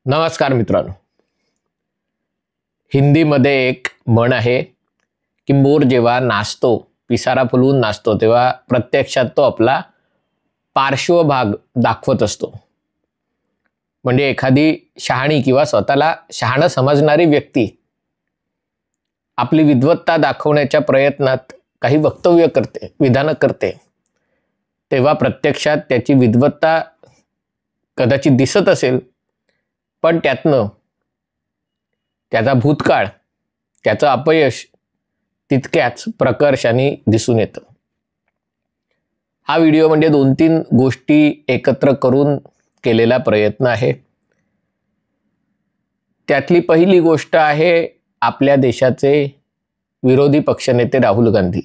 नमस्कार मित्रांनो, हिंदीमध्ये एक म्हण आहे की मोर जेव्हा नाचतो, पिसारा फुलवून नाचतो, तेव्हा प्रत्यक्षात तो आपला पार्श्वभाग दाखवत असतो. म्हणजे एखादी शहाणी किंवा स्वतःला शहाणं समजणारी व्यक्ती आपली विद्वत्ता दाखवण्याच्या प्रयत्नात काही वक्तव्य करते, विधानं करते, तेव्हा प्रत्यक्षात त्याची विद्वत्ता कदाचित दिसत असेल, पण त्यातनं त्याचा भूतकाळ, त्याचं अपयश तितक्याच प्रकर्षाने दिसून येतं. हा व्हिडिओ म्हणजे 2-3 गोष्टी एकत्र करून केलेला प्रयत्न आहे. त्यातली पहिली गोष्ट आहे आपल्या देशाचे विरोधी पक्षनेते राहुल गांधी.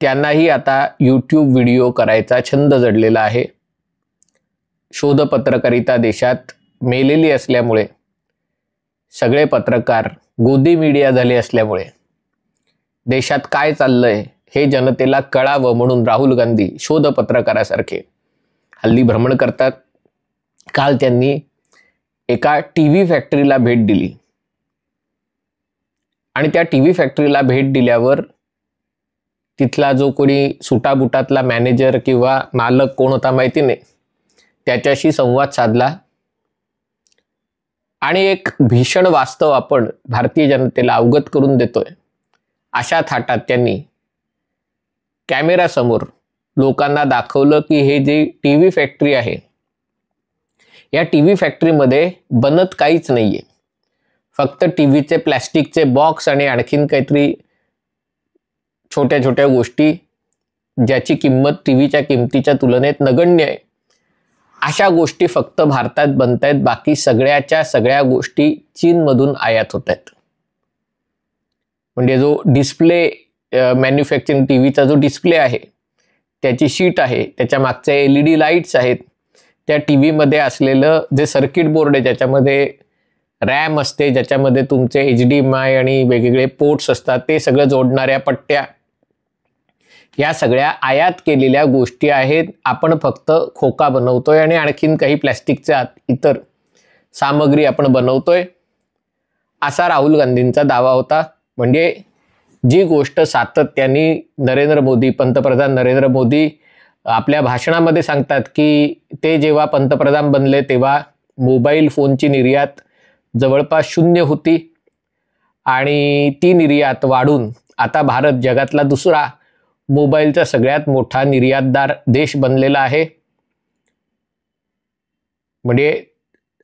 त्यांनाही आता यूट्यूब व्हिडिओ करायचा छंद जडलेला आहे. शोध पत्रकारिता देशात मेलेली असल्यामुळे, सगळे पत्रकार गोदी मीडिया झाले असल्यामुळे, देशात काय चाललंय हे जनतेला कळावं म्हणून राहुल गांधी शोध पत्रकारासारखे हल्ली भ्रमण करतात. काल त्यांनी एका टीव्ही फॅक्टरीला भेट दिली आणि त्या टीव्ही फॅक्टरीला भेट दिल्यावर तिथला जो कोणी सुटाबुटातला मॅनेजर किंवा मालक कोण होता माहिती नाही, त्याच्याशी संवाद साधला आणि एक भीषण वास्तव आपण भारतीय जनतेला अवगत करून देतोय अशा थाटात त्यांनी कॅमेरासमोर लोकांना दाखवलं की हे जे टीव्ही फॅक्टरी आहे, या टीव्ही फॅक्टरीमध्ये बनत काहीच नाहीये. फक्त टीव्हीचे प्लॅस्टिकचे बॉक्स आणि आणखीन काहीतरी छोट्या छोट्या गोष्टी, ज्याची किंमत टीव्हीच्या किमतीच्या तुलनेत नगण्य आहे, अशा गोष्टी फक्त भारतात बनतायत. बाकी सगळ्याच्या सगळ्या गोष्टी चीनमधून आयात होत आहेत. म्हणजे जो डिस्प्ले मॅन्युफॅक्चरिंग टीव्हीचा जो डिस्प्ले आहे, त्याची शीट आहे, त्याच्या मागचे LED लाईट्स आहेत, त्या टीव्हीमध्ये असलेलं जे सर्किट बोर्ड आहे, ज्याच्यामध्ये रॅम असते, ज्याच्यामध्ये तुमचे HDMI आणि वेगवेगळे पोर्ट्स असतात, ते सगळं जोडणाऱ्या पट्ट्या, या सगळ्या आयात केलेल्या गोष्टी आहेत. आपण फक्त खोका बनवतोय आणि आणखीन काही प्लॅस्टिकच्या इतर सामग्री आपण बनवतोय, असा राहुल गांधींचा दावा होता. म्हणजे जी गोष्ट सातत्याने पंतप्रधान नरेंद्र मोदी आपल्या भाषणामध्ये सांगतात की ते जेव्हा पंतप्रधान बनले तेव्हा मोबाईल फोनची निर्यात जवळपास 0 होती आणि ती निर्यात वाढून आता भारत जगातला दुसरा मोबाईलचा सगळ्यात मोठा निर्यातदार देश बनलेला आहे. म्हणजे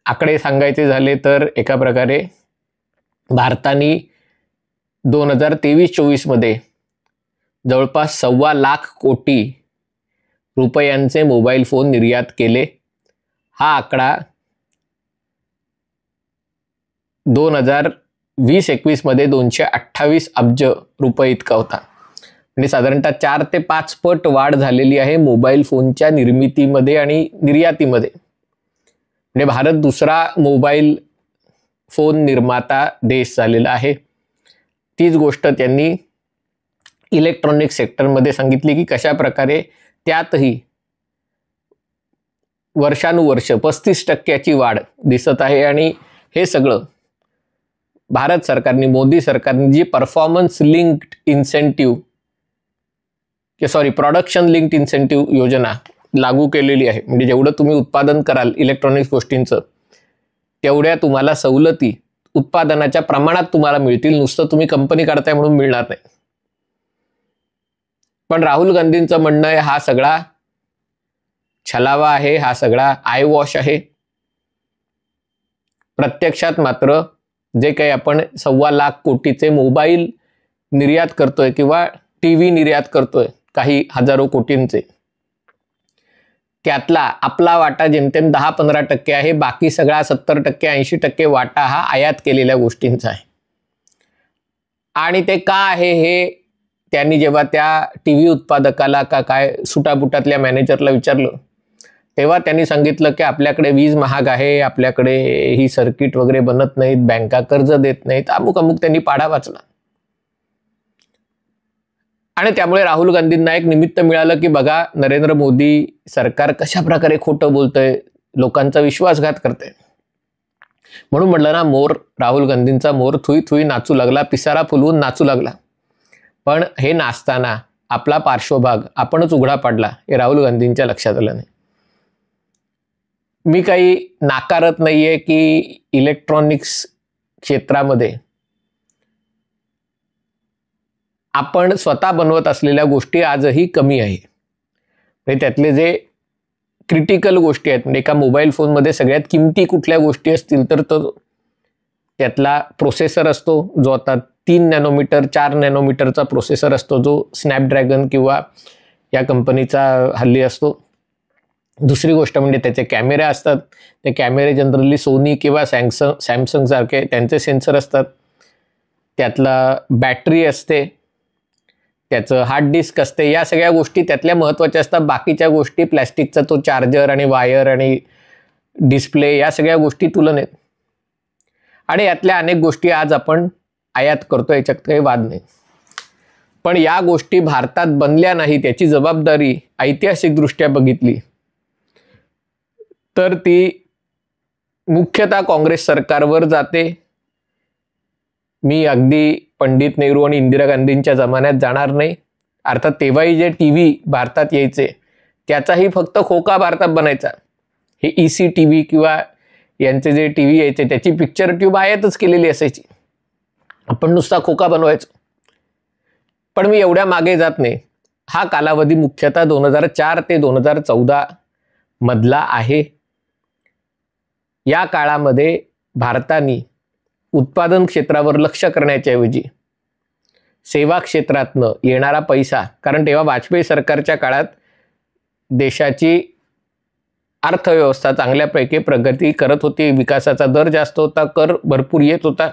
आकडे सांगायचे झाले तर एका प्रकारे भारताने 2023-24 मध्ये जवळपास 2.25 लाख कोटी रुपयांचे मोबाईल फोन निर्यात केले. हा आकडा 2020-21 मध्ये 228 अब्ज रुपये इतका होता. म्हणजे साधारणतः 4 ते 5 पट वाढ झालेली आहे मोबाईल फोनच्या निर्मितीमध्ये आणि निर्यातीमध्ये. म्हणजे भारत दुसरा मोबाईल फोन निर्माता देश झालेला आहे. तीच गोष्ट त्यांनी इलेक्ट्रॉनिक सेक्टरमध्ये सांगितली की कशा प्रकारे त्यातही वर्षानुवर्ष 35% वाढ दिसत आहे. आणि हे सगळं भारत सरकारने, मोदी सरकारने जी performance linked incentive production linked incentive योजना लागू केलेली आहे. म्हणजे जेवढं तुम्ही उत्पादन कराल इलेक्ट्रॉनिक्स गोष्टींचं, तेवढ्या तुम्हाला सवलती उत्पादनाच्या प्रमाणात तुम्हाला मिळतील. नुसतं तुम्ही कंपनी काढताय म्हणून मिळणार नाही. पण राहुल गांधींचं म्हणणं आहे हा सगळा छलावा आहे, हा सगळा आय वॉश आहे. प्रत्यक्षात मात्र जे काही आपण 2.25 लाख कोटीचे मोबाईल निर्यात करतोय किंवा टीव्ही निर्यात करतोय, काही हजारो कोटींचे, त्यातला आपला वाटा जेमतेम 10-15% आहे. बाकी सगळा 70% 80% वाटा हा आयात केलेल्या गोष्टींचा आहे. आणि ते का आहे हे त्यांनी जेव्हा त्या टीव्ही उत्पादकाला का काय सुटाबुटातल्या मॅनेजरला विचारलं, तेव्हा त्यांनी सांगितलं की आपल्याकडे वीज महाग आहे, आपल्याकडे ही सर्किट वगैरे बनत नाहीत, बँका कर्ज देत नाहीत, अमुक त्यांनी पाढा वाचला. आणि त्यामुळे राहुल गांधींना एक निमित्त मिळालं की बघा नरेंद्र मोदी सरकार कशा प्रकारे खोटं बोलतंय, लोकांचा विश्वासघात करतंय. म्हणून म्हटलं ना, राहुल गांधींचा मोर थुई थुई नाचू लागला, पिसारा फुलवून नाचू लागला. पण हे नाचताना आपला पार्श्वभाग आपणच उघडा पाडला हे राहुल गांधींच्या लक्षात आलं नाही. मी काही नाकारत नाहीये की इलेक्ट्रॉनिक्स क्षेत्रामध्ये आपण स्वतः बनवत असलेल्या गोष्टी आजही कमी आहे. म्हणजे त्यातले जे क्रिटिकल गोष्टी आहेत, म्हणजे एका मोबाईल फोनमध्ये सगळ्यात किमती कुठल्या गोष्टी असतील तर तो त्यातला प्रोसेसर असतो, जो आता 3 नॅनोमीटर 4 नॅनोमीटरचा प्रोसेसर असतो, जो स्नॅपड्रॅगन किंवा या कंपनीचा हल्ली असतो. दुसरी गोष्ट म्हणजे त्याचे कॅमेरे असतात. ते कॅमेरे जनरली सोनी किंवा सॅमसंग सारखे त्यांचे सेन्सर असतात. त्यातला बॅटरी असते, त्याचं हार्ड डिस्क असते. या सगळ्या गोष्टी त्यातल्या महत्त्वाच्या असतात. बाकीच्या गोष्टी प्लॅस्टिकचा तो चार्जर आणि वायर आणि डिस्प्ले या सगळ्या गोष्टी तुलनेत. आणि यातल्या अनेक गोष्टी आज आपण आयात करतो, याच्यात काही वाद नाही. पण या गोष्टी भारतात बनल्या नाही त्याची जबाबदारी ऐतिहासिकदृष्ट्या बघितली तर ती मुख्यतः काँग्रेस सरकारवर जाते. मी अगदी पंडित नेहरू आणि इंदिरा गांधींच्या जमान्यात जाणार नाही. अर्थात तेव्हाही जे टीव्ही भारतात यायचे त्याचाही फक्त खोका भारतात बनायचा. हे EC टीव्ही किंवा यांचे जे टीव्ही यायचे त्याची पिक्चर ट्यूब आयातच केलेली असायची. आपण नुसता खोका बनवायचो. पण मी एवढ्या मागे जात नाही. हा कालावधी मुख्यतः 2004 ते 2014 मधला आहे. या काळामध्ये भारताने उत्पादन क्षेत्रावर लक्ष करण्याच्या ऐवजी सेवा क्षेत्रातनं येणारा पैसा, कारण तेव्हा वाजपेयी सरकारच्या काळात देशाची अर्थव्यवस्था चांगल्यापैकी प्रगती करत होती, विकासाचा दर जास्त होता, कर भरपूर येत होता.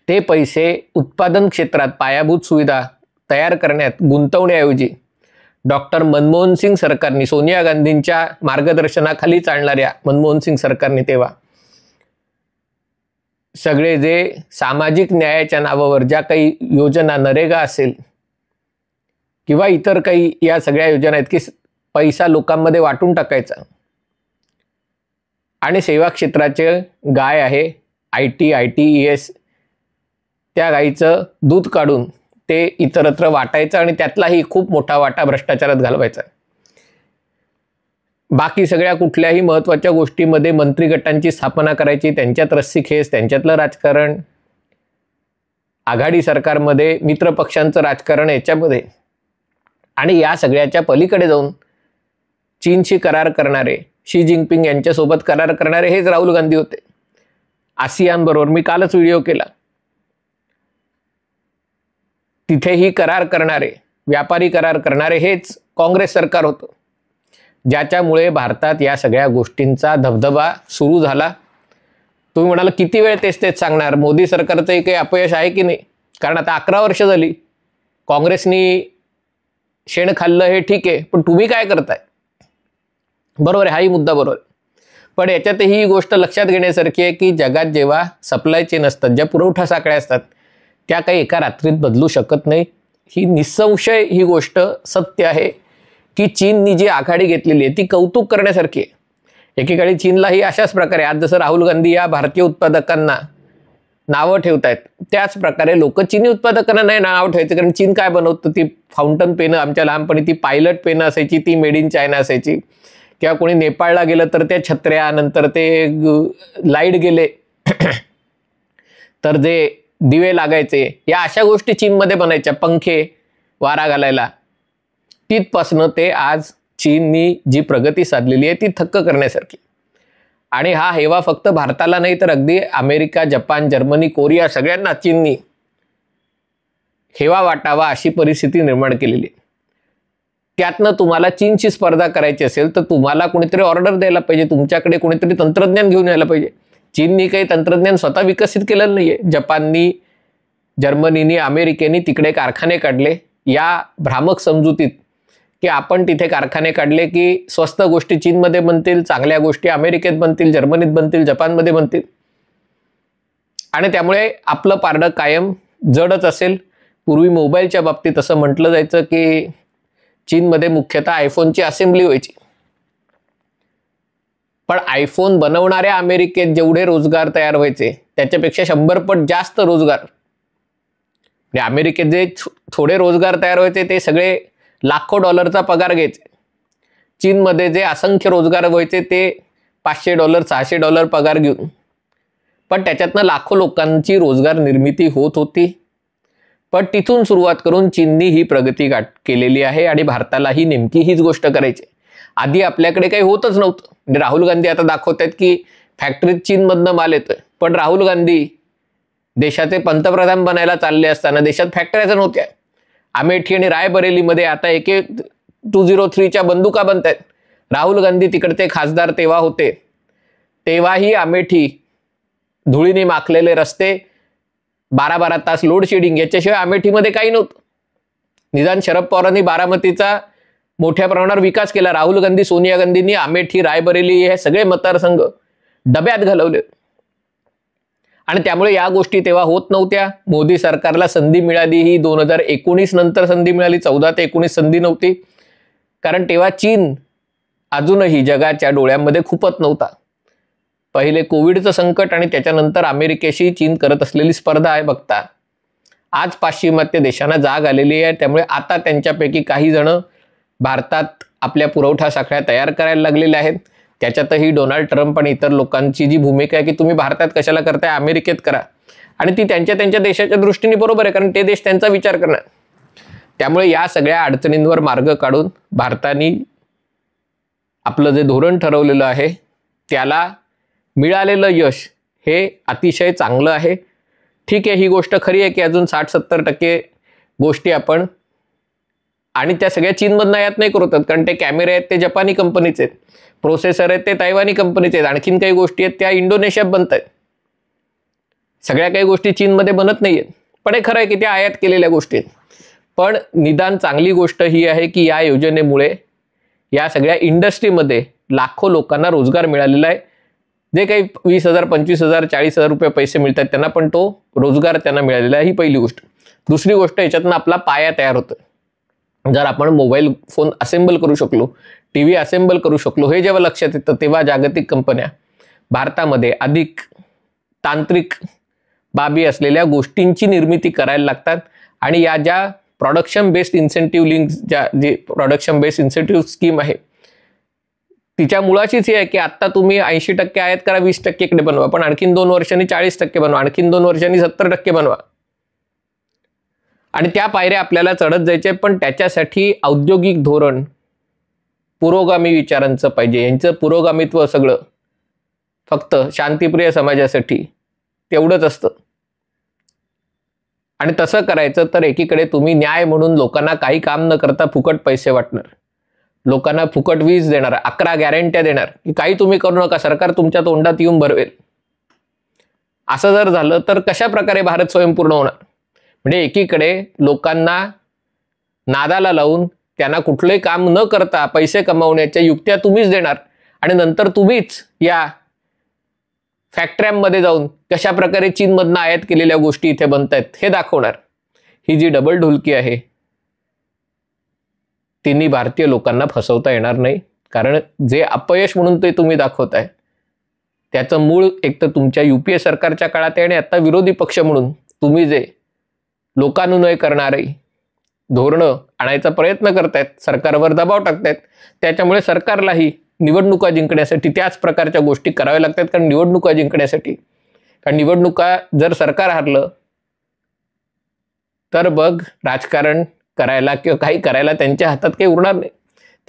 ते पैसे उत्पादन क्षेत्रात पायाभूत सुविधा तयार करण्यात गुंतवण्याऐवजी डॉक्टर मनमोहन सिंग सरकारने, सोनिया गांधींच्या मार्गदर्शनाखाली चालणाऱ्या मनमोहन सिंग सरकारने तेव्हा सगळे जे सामाजिक न्यायाच्या नावावर ज्या काही योजना, नरेगा असेल किंवा इतर काही या सगळ्या योजना आहेत की पैसा लोकांमध्ये वाटून टाकायचा आणि सेवा क्षेत्राचे गाय आहे ITES, त्या गाईचं दूध काढून ते इतरत्र वाटायचं आणि त्यातलाही खूप मोठा वाटा भ्रष्टाचारात घालवायचा. बाकी सगळ्या कुठल्याही महत्त्वाच्या गोष्टीमध्ये मंत्री गटांची स्थापना करायची, त्यांच्यात रस्सीखेच, त्यांच्यातलं राजकारण, आघाडी सरकारमध्ये मित्रपक्षांचं राजकारण याच्यामध्ये. आणि या सगळ्याच्या पलीकडे जाऊन चीनशी करार करणारे, शी जिनपिंग यांच्यासोबत करार करणारे हेच राहुल गांधी होते. आसियान बरोबर मी कालच व्हिडिओ केला. तिथेही करार करणारे, व्यापारी करार करणारे हेच काँग्रेस सरकार होतं, ज्याच्यामुळे भारतात या सगळ्या गोष्टींचा धबधबा सुरू झाला. तुम्ही म्हणाल किती वेळ तेच सांगणार, मोदी सरकारचंही काही अपयश आहे की नाही? कारण आता 11 वर्ष झाली काँग्रेसनी शेण खाल्लं हे ठीक आहे, पण तुम्ही काय करताय? बरोबर आहे, हाही मुद्दा बरोबर आहे. पण याच्यातही ही गोष्ट लक्षात घेण्यासारखी आहे की जगात जेव्हा सप्लाय चेन असतात, ज्या पुरवठा साखळ्या असतात, त्या काही एका रात्रीत बदलू शकत नाही. ही निसंशय ही गोष्ट सत्य आहे की चीननी जी आघाडी घेतलेली आहे ती कौतुक करण्यासारखी आहे. एकेकाळी चीनलाही अशाच प्रकारे, आज जसं राहुल गांधी या भारतीय उत्पादकांना नावं ठेवत आहेत, त्याच प्रकारे लोक चीनी उत्पादकांना नाही नावं ठेवायचं. कारण चीन काय बनवतं, ती फाउंटन पेनं, आमच्या लहानपणी ती पायलट पेनं असायची, ती मेड इन चायना असायची. किंवा कोणी नेपाळला गेलं तर त्या छत्र्या, नंतर ते लाईट गेले तर जे दिवे लागायचे, या अशा गोष्टी चीनमध्ये बनायच्या, पंखे वारा घालायला. तिथपासनं ते आज चीननी जी प्रगती साधलेली आहे ती थक्क करण्यासारखी. आणि हा हेवा फक्त भारताला नाही तर अगदी अमेरिका, जपान, जर्मनी, कोरिया सगळ्यांना चीननी हेवा वाटावा अशी परिस्थिती निर्माण केलेली आहे. त्यातनं तुम्हाला चीनची स्पर्धा करायची असेल तर तुम्हाला कोणीतरी ऑर्डर द्यायला पाहिजे, तुमच्याकडे कोणीतरी तंत्रज्ञान घेऊन यायला पाहिजे. चीननी काही तंत्रज्ञान स्वतः विकसित केलेलं नाहीये. जपाननी, जर्मनीनी, अमेरिकेनी तिकडे कारखाने काढले या भ्रामक समजुतीत की आपण तिथे कारखाने काढले की स्वस्त गोष्टी चीनमध्ये बनतील, चांगल्या गोष्टी अमेरिकेत बनतील, जर्मनीत बनतील, जपानमध्ये बनतील. आणि त्यामुळे आपलं पारडं कायम जडच असेल. पूर्वी मोबाईलच्या बाबतीत असं म्हटलं जायचं की चीनमध्ये मुख्यतः आयफोनची असेंब्ली व्हायची, पण आयफोन बनवणाऱ्या अमेरिकेत जेवढे रोजगार तयार व्हायचे त्याच्यापेक्षा 100 पट जास्त रोजगार, म्हणजे अमेरिकेत जे थोडे रोजगार तयार व्हायचे ते सगळे लाखो डॉलरचा पगार घ्यायचे. चीनमध्ये जे असंख्य रोजगार व्हायचे ते $500 $600 पगार घेऊन, पण त्याच्यातनं लाखो लोकांची रोजगार निर्मिती होत होती. पण तिथून सुरुवात करून चीननी ही प्रगती केलेली आहे आणि भारतालाही नेमकी हीच गोष्ट करायची. आधी आपल्याकडे काही होतच नव्हतं. म्हणजे राहुल गांधी आता दाखवत आहेत की फॅक्टरीत चीनमधनं माल येतोय, पण राहुल गांधी देशाचे पंतप्रधान बनायला चालले असताना देशात फॅक्टरीज नव्हत्या. अमेठी आणि रायबरेलीमध्ये आता AK-203च्या बंदुका बनत आहेत. राहुल गांधी तिकडचे खासदार तेव्हा होते, तेव्हाही अमेठी, धुळीने माखलेले रस्ते, 12-12 तास लोड शेडिंग, याच्याशिवाय अमेठीमध्ये काही नव्हतं. निदान शरद पवारांनी बारामतीचा मोठ्या प्रमाणावर विकास केला. राहुल गांधी, सोनिया गांधींनी अमेठी, रायबरेली हे सगळे मतदारसंघ डब्यात घालवले आणि त्यामुळे या गोष्टी तेव्हा होत नव्हत्या. मोदी सरकारला संधी मिळाली ही 2019 नंतर संधी मिळाली, 14 ते 19 संधी नव्हती, कारण तेव्हा चीन अजूनही जगाच्या डोळ्यांमध्ये खुपत नव्हता. पहिले कोविडचं संकट आणि त्याच्यानंतर अमेरिकेशी चीन करत असलेली स्पर्धा आहे बघता आज पाश्चिमात्य देशांना जाग आलेली आहे. त्यामुळे आता त्यांच्यापैकी काही जण भारतात आपल्या पुरवठा साखळ्या तयार करायला लागलेल्या आहेत. त्याच्यातही डोनाल्ड ट्रम्प आणि इतर लोकांची जी भूमिका आहे की तुम्ही भारतात कशाला करताय, अमेरिकेत करा, आणि ती त्यांच्या देशाच्या दृष्टीने बरोबर आहे, कारण ते देश त्यांचा विचार करणार. त्यामुळे या सगळ्या अडचणींवर मार्ग काढून भारताने आपलं जे धोरण ठरवलेलं आहे त्याला मिळालेलं यश हे अतिशय चांगलं आहे. ठीक आहे, ही गोष्ट खरी आहे की अजून 60-70% गोष्टी आपण, आणि त्या सगळ्या चीनमधनं आयात नाही करतात, कारण ते कॅमेरे आहेत ते जपानी कंपनीचे आहेत, प्रोसेसर आहेत ते तैवानी कंपनीचे आहेत, आणखीन काही गोष्टी आहेत त्या इंडोनेशियात बनत आहेत. सगळ्या काही गोष्टी चीनमध्ये बनत नाही आहेत. पण हे खरं आहे की त्या आयात केलेल्या गोष्टी आहेत. पण निदान चांगली गोष्ट ही आहे की या योजनेमुळे या सगळ्या इंडस्ट्रीमध्ये लाखो लोकांना रोजगार मिळालेला आहे. जे काही 20,000 25,000 40,000 रुपये पैसे मिळतात त्यांना, पण तो रोजगार त्यांना मिळालेला आहे, ही पहिली गोष्ट. दुसरी गोष्ट, याच्यातनं आपला पाया तयार होतो. जर आपण मोबाईल फोन असेंबल करू शकलो, TV असेंबल करू शकलो, हे जेव्हा लक्षात येतं तेव्हा जागतिक कंपन्या भारतामध्ये अधिक तांत्रिक बाबी असलेल्या गोष्टींची निर्मिती करायला लागतात. आणि या ज्या प्रोडक्शन बेस्ड इन्सेंटिव्ह लिंक्स, जे प्रोडक्शन बेस्ड इन्सेंटिव्ह स्कीम आहे, तिच्या मुळाचीच ही आहे की आत्ता तुम्ही 80% आयात करा, 20% इकडे बनवा, पण आणखीन 2 वर्षांनी 40% बनवा, आणखीन 2 वर्षांनी 70% बनवा. आणि त्या पायऱ्या आपल्याला चढत जायचे, पण त्याच्यासाठी औद्योगिक धोरण पुरोगामी विचारांचं पाहिजे. यांचं पुरोगामित्व सगळं फक्त शांतिप्रिय समाजासाठी तेवढंच असतं. आणि तसं करायचं तर एकीकडे तुम्ही न्याय म्हणून लोकांना काही काम न करता फुकट पैसे वाटणार, लोकांना फुकट वीज देणार, 11 गॅरंट्या देणार की काही तुम्ही करू नका, सरकार तुमच्या तोंडात येऊन भरवेल. असं जर झालं तर कशा प्रकारे भारत स्वयंपूर्ण होणार? म्हणजे एकीकडे लोकांना नादाला लावून त्यांना कुठलंही काम न करता पैसे कमावण्याच्या युक्त्या तुम्हीच देणार, आणि नंतर तुम्हीच या फॅक्टऱ्यांमध्ये जाऊन कशा प्रकारे चीनमधनं आयात केलेल्या गोष्टी इथे बनतायत हे दाखवणार. ही जी डबल ढोलकी आहे तिन्ही भारतीय लोकांना फसवता येणार नाही, कारण जे अपयश म्हणून ते तुम्ही दाखवताय त्याचं मूळ एक तर तुमच्या UPA सरकारच्या काळात आहे, आणि आता विरोधी पक्ष म्हणून तुम्ही जे लोकानुनय करणारे धोरणं आणायचा प्रयत्न करतायत, सरकारवर दबाव टाकतायत, त्याच्यामुळे सरकारलाही निवडणुका जिंकण्यासाठी त्याच प्रकारच्या गोष्टी कराव्या लागतात. कारण निवडणुका जिंकण्यासाठी, कारण निवडणुका जर सरकार हारलं तर बघ राजकारण करायला किंवा काही करायला त्यांच्या हातात काही उरणार नाही.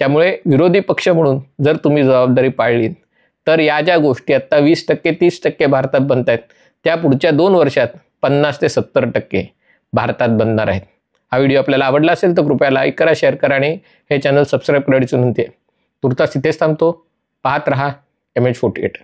त्यामुळे विरोधी पक्ष म्हणून जर तुम्ही जबाबदारी पाळली तर या ज्या गोष्टी आता 20% 30% भारतात बनत आहेत त्या पुढच्या 2 वर्षात 50 ते 70% भारतात बनणार आहेत. हा व्हिडिओ आपल्याला आवडला असेल तर कृपया लाईक करा, शेअर करा आणि हे चॅनल सबस्क्राईब करण्याची विनंती आहे. तुर्तास इथेच थांबतो. पाहत रहा MH48.